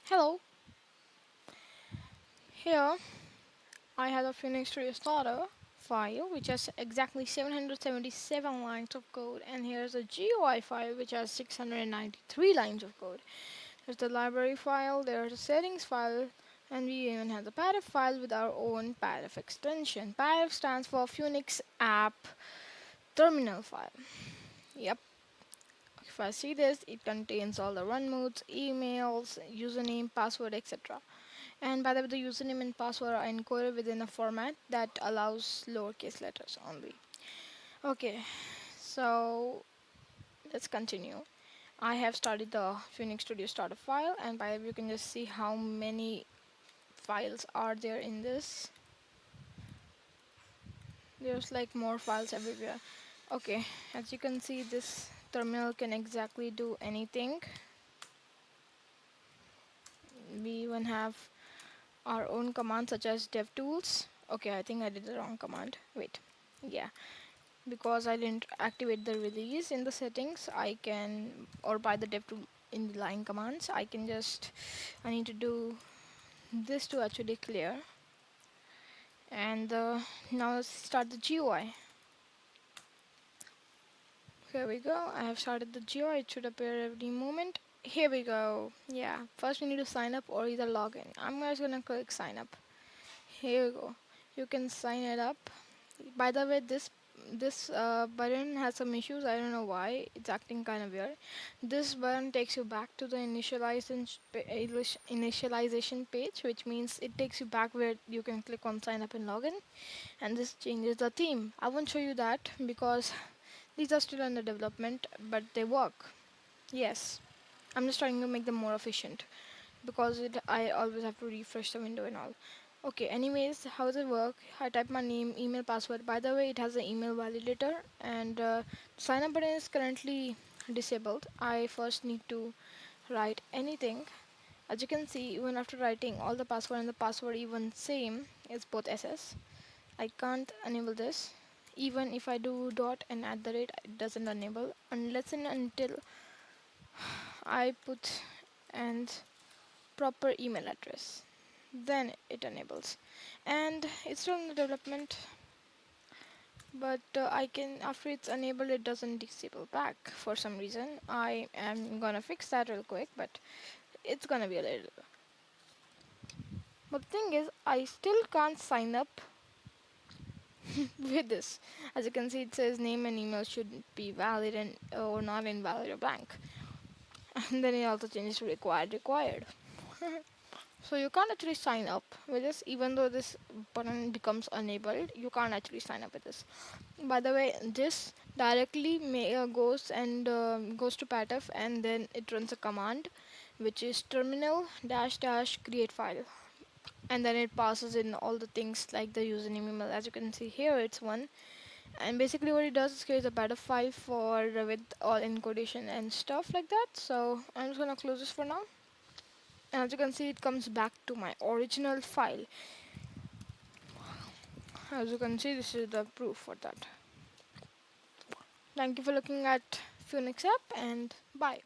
Hello, here I have a Phoenix Studio Starter file which has exactly 777 lines of code, and here's a GUI file which has 693 lines of code. There's the library file, there's a settings file, and we even have the paraf file with our own paraf extension. Paraf stands for Phoenix App Terminal file. Yep. If I see this, it contains all the run modes, emails, username, password, etc. And by the way, the username and password are encoded within a format that allows lowercase letters only. Okay, so let's continue. I have started the Phoenix Studio Starter file, and by the way, you can just see how many files are there in this. There's like more files everywhere. Okay, as you can see, this terminal can exactly do anything. We even have our own commands such as devtools. Okay, I think I did the wrong command. Wait, yeah, because I didn't activate the release in the settings, I can, or by the devtool in the line commands, I need to do this to actually clear. And now let's start the GUI. Here we go. I have started the GUI. It should appear every moment. Here we go. Yeah, first we need to sign up or either log in. I'm just gonna click sign up. Here you go. You can sign it up. By the way, this button has some issues. I don't know why it's acting kind of weird. This button takes you back to the initialization page, which means it takes you back where you can click on sign up and login. And this changes the theme. I won't show you that because these are still under development, but they work. Yes, I'm just trying to make them more efficient because I always have to refresh the window and all. Okay, anyways, how does it work? I type my name, email, password. By the way, it has an email validator, and sign up button is currently disabled. I first need to write anything. As you can see, even after writing all the password and the password even same, it's both SS. I can't enable this. Even if I do dot and at the rate, it doesn't enable unless and until I put and proper email address, then it enables. And it's still in the development, but I can, after it's enabled, it doesn't disable back for some reason. I am gonna fix that real quick, but it's gonna be a little. But the thing is, I still can't sign up with this. As you can see, it says name and email should be valid and or not invalid or blank. And then it also changes to required. So you can't actually sign up with this, even though this button becomes enabled. You can't actually sign up with this. By the way, this directly goes to patf, and then it runs a command, which is terminal dash dash create file, and then it passes in all the things like the username, email. As you can see here, it's one, and basically what it does is create a patf file for with all encodation and stuff like that. So I'm just gonna close this for now. And as you can see, it comes back to my original file. As you can see, this is the proof for that. Thank you for looking at Phoenix app, and bye.